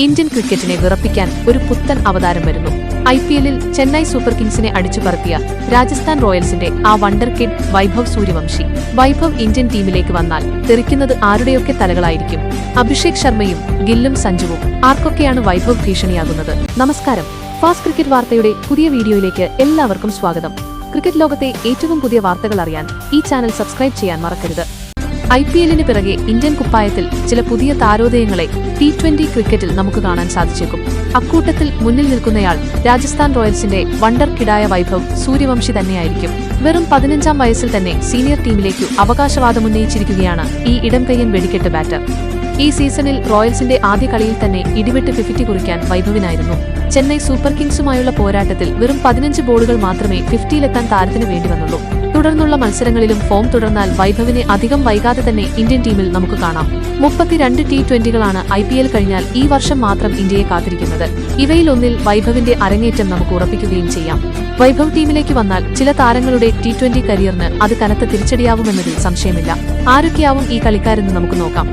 Indian ക്രിക്കറ്റിനെ വിറപ്പിക്കാൻ ഒരു പുത്തൻ അവതാരം വരുന്നു. IPL-ൽ ചെന്നൈ സൂപ്പർ കിങ്സിനെ അടിച്ചുപറത്തിയ രാജസ്ഥാൻ റോയൽസിന്റെ ആ wonder kid Vaibhav Suryavanshi. Vaibhav Indian ടീമിലേക്ക് വന്നാൽ തെറിക്കുന്നത് ആരുടെയൊക്കെ തലകളായിരിക്കും. അഭിഷേക് ശർമ്മയും ഗില്ലും സഞ്ജുവും. ആർക്കൊക്കെയാണ് വൈഭവ് ഭീഷണിയാകുന്നത്? നമസ്കാരം, ഫാസ്റ്റ് ക്രിക്കറ്റ് വാർത്തയുടെ പുതിയ വീഡിയോയിലേക്ക് എല്ലാവർക്കും സ്വാഗതം. ക്രിക്കറ്റ് ലോകത്തെ ഏറ്റവും പുതിയ വാർത്തകൾ അറിയാൻ ഈ ചാനൽ സബ്സ്ക്രൈബ് ചെയ്യാൻ മറക്കരുത്. IPL-ന് പിറകെ ഇന്ത്യൻ കുപ്പായത്തിൽ ചില പുതിയ താരോദയങ്ങളെ T20 ക്രിക്കറ്റിൽ നമുക്ക് കാണാൻ സാധിച്ചേക്കും. അക്കൂട്ടത്തിൽ മുന്നിൽ നിൽക്കുന്നയാൾ രാജസ്ഥാൻ റോയൽസിന്റെ വണ്ടർ കിഡായ വൈഭവ് സൂര്യവംശി തന്നെയായിരിക്കും. വെറും 15-ാം വയസ്സിൽ തന്നെ സീനിയർ ടീമിലേക്കു അവകാശവാദമുന്നയിച്ചിരിക്കുകയാണ് ഈ ഇടംകയ്യൻ വെടിക്കെട്ട് ബാറ്റർ. ഈ സീസണിൽ റോയൽസിന്റെ ആദ്യ കളിയിൽ തന്നെ ഇടിവെട്ട് 50 കുറിക്കാൻ വൈഭവിനായിരുന്നു. ചെന്നൈ സൂപ്പർ കിങ്സുമായുള്ള പോരാട്ടത്തിൽ വെറും 15 ബോളുകൾ മാത്രമേ 50-ലെത്താൻ താരത്തിന് വേണ്ടി വന്നുള്ളൂ. തുടർന്നുള്ള മത്സരങ്ങളിലും ഫോം തുടർന്നാൽ വൈഭവിനെ അധികം വൈകാതെ തന്നെ ഇന്ത്യൻ ടീമിൽ നമുക്ക് കാണാം. 32 T20കളാണ് IPL കഴിഞ്ഞാൽ ഈ വർഷം മാത്രം ഇന്ത്യയെ കാത്തിരിക്കുന്നത്. ഇവയിലൊന്നിൽ വൈഭവിന്റെ അരങ്ങേറ്റം നമുക്ക് ഉറപ്പിക്കുകയും ചെയ്യാം. വൈഭവ് ടീമിലേക്ക് വന്നാൽ ചില താരങ്ങളുടെ T20 കരിയറിന് അത് കനത്ത തിരിച്ചടിയാവുമെന്നതിൽ സംശയമില്ല. ആരൊക്കെയാവും ഈ കളിക്കാരെന്ന് നമുക്ക് നോക്കാം.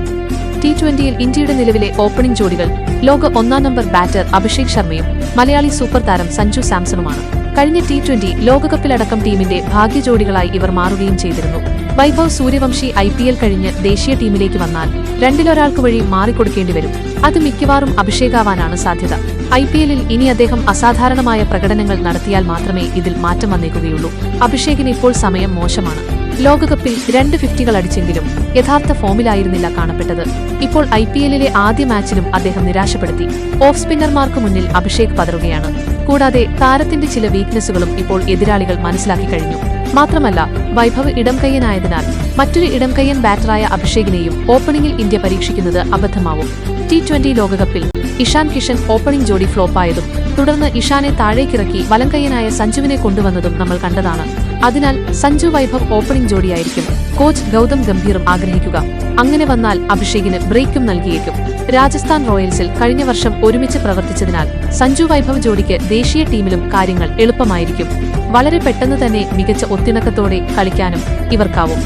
T20-ൽ ഇന്ത്യയുടെ നിലവിലെ ഓപ്പണിംഗ് ജോഡികൾ ലോക 1-ാം നമ്പർ ബാറ്റർ അഭിഷേക് ശർമ്മയും മലയാളി സൂപ്പർ താരം സഞ്ജു സാംസണുമാണ്. കഴിഞ്ഞ T20 ലോകകപ്പിലടക്കം ടീമിന്റെ ഭാഗ്യജോഡികളായി ഇവർ മാറുകയും ചെയ്തിരുന്നു. വൈഭവ് സൂര്യവംശി IPL കഴിഞ്ഞ് ദേശീയ ടീമിലേക്ക് വന്നാൽ രണ്ടിലൊരാൾക്ക് വഴി മാറിക്കൊടുക്കേണ്ടി വരും. അത് മിക്കവാറും അഭിഷേകാവാനാണ് സാധ്യത. IPL-ൽ ഇനി അദ്ദേഹം അസാധാരണമായ പ്രകടനങ്ങൾ നടത്തിയാൽ മാത്രമേ ഇതിൽ മാറ്റം വന്നേക്കുകയുള്ളൂ. അഭിഷേകിന് ഇപ്പോൾ സമയം മോശമാണ്. ലോകകപ്പിൽ 2 50കൾ അടിച്ചെങ്കിലും യഥാർത്ഥ ഫോമിലായിരുന്നില്ല കാണപ്പെട്ടത്. ഇപ്പോൾ IPL-ലെ ആദ്യ മാച്ചിലും അദ്ദേഹം നിരാശപ്പെടുത്തി. ഓഫ് സ്പിന്നർമാർക്ക് മുന്നിൽ അഭിഷേക് പതറുകയാണ്. കൂടാതെ താരത്തിന്റെ ചില വീക്ക്നെസ്സുകളും ഇപ്പോൾ എതിരാളികൾ മനസ്സിലാക്കി കഴിഞ്ഞു. മാത്രമല്ല, വൈഭവ് ഇടംകയ്യനായതിനാൽ മറ്റൊരു ഇടംകയ്യൻ ബാറ്ററായ അഭിഷേകിനെയും ഓപ്പണിംഗിൽ ഇന്ത്യ പരീക്ഷിക്കുന്നത് അബദ്ധമാവും. T20 ലോകകപ്പിൽ ഇഷാൻ കിഷൻ ഓപ്പണിംഗ് ജോഡി ഫ്ലോപ്പായതും തുടർന്ന് ഇഷാനെ താഴേക്കിറക്കി വലംകയ്യനായ സഞ്ജുവിനെ കൊണ്ടുവന്നതും നമ്മൾ കണ്ടതാണ്. അതിനാൽ സഞ്ജു വൈഭവ് ഓപ്പണിംഗ് ജോഡിയായിരിക്കും കോച്ച് ഗൗതം ഗംഭീറും ആഗ്രഹിക്കുക. അങ്ങനെ വന്നാൽ അഭിഷേകിന് ബ്രേക്കും നൽകിയേക്കും. രാജസ്ഥാൻ റോയൽസിൽ കഴിഞ്ഞ വർഷം ഒരുമിച്ച് പ്രവർത്തിച്ചതിനാൽ സഞ്ജു വൈഭവ് ജോഡിക്ക് ദേശീയ ടീമിലും കാര്യങ്ങൾ എളുപ്പമായിരിക്കും. വളരെ പെട്ടെന്ന് തന്നെ മികച്ച ഒത്തിണക്കത്തോടെ കളിക്കാനും ഇവർക്കാവും.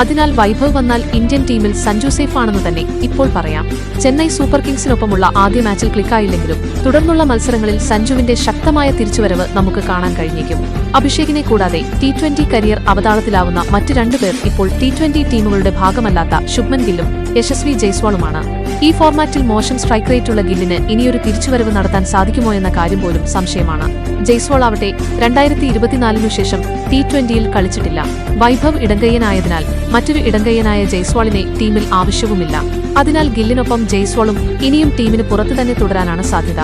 അതിനാൽ വൈഭവ് വന്നാൽ ഇന്ത്യൻ ടീമിൽ സഞ്ജു സേഫ് ആണെന്ന് തന്നെ ഇപ്പോൾ പറയാം. ചെന്നൈ സൂപ്പർ കിങ്സിനൊപ്പമുള്ള ആദ്യ മാച്ചിൽ ക്ലിക്കായില്ലെങ്കിലും തുടർന്നുള്ള മത്സരങ്ങളിൽ സഞ്ജുവിന്റെ ശക്തമായ തിരിച്ചുവരവ് നമുക്ക് കാണാൻ കഴിഞ്ഞേക്കും. അഭിഷേകിനെ കൂടാതെ T20 കരിയർ അവതാളത്തിലാവുന്ന മറ്റ് 2 പേർ ഇപ്പോൾ T20 ടീമുകളുടെ ഭാഗമല്ലാത്ത ശുഭ്മൻ ഗില്ലും യശസ്വി ജയ്സ്വാളുമാണ്. ഈ ഫോർമാറ്റിൽ മോശം സ്ട്രൈക്ക് റേറ്റുള്ള ഗില്ലിന് ഇനിയൊരു തിരിച്ചുവരവ് നടത്താൻ സാധിക്കുമോ എന്ന കാര്യം പോലും സംശയമാണ്. ജയ്സ്വാൾ ആവട്ടെ 2024 ശേഷം T20-ൽ കളിച്ചിട്ടില്ല. വൈഭവ് ഇടംകയ്യനായതിനാൽ മറ്റൊരു ഇടംകയ്യനായ ജയ്സ്വാളിനെ ടീമിൽ ആവശ്യവുമില്ല. അതിനാൽ ഗില്ലിനൊപ്പം ജയ്സ്വാളും ഇനിയും ടീമിന് പുറത്തു തന്നെ തുടരാനാണ് സാധ്യത.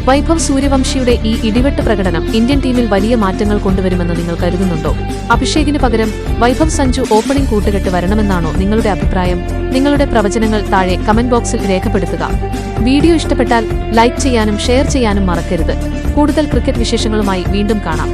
വൈഭവ് സൂര്യവംശിയുടെ ഈ ഇടിവെട്ട് പ്രകടനം ഇന്ത്യൻ ടീമിൽ വലിയ മാറ്റങ്ങൾ കൊണ്ടുവരുമെന്ന് നിങ്ങൾ കരുതുന്നുണ്ടോ? അഭിഷേകിന് പകരം വൈഭവ് സഞ്ജു ഓപ്പണിംഗ് കൂട്ടുകെട്ട് വരണമെന്നാണോ നിങ്ങളുടെ അഭിപ്രായം? നിങ്ങളുടെ പ്രവചനങ്ങൾ താഴെ കമന്റ് ബോക്സിൽ രേഖപ്പെടുത്തുക. വീഡിയോ ഇഷ്ടപ്പെട്ടാൽ ലൈക്ക് ചെയ്യാനും ഷെയർ ചെയ്യാനും മറക്കരുത്. കൂടുതൽ ക്രിക്കറ്റ് വിശേഷങ്ങളുമായി വീണ്ടും കാണാം.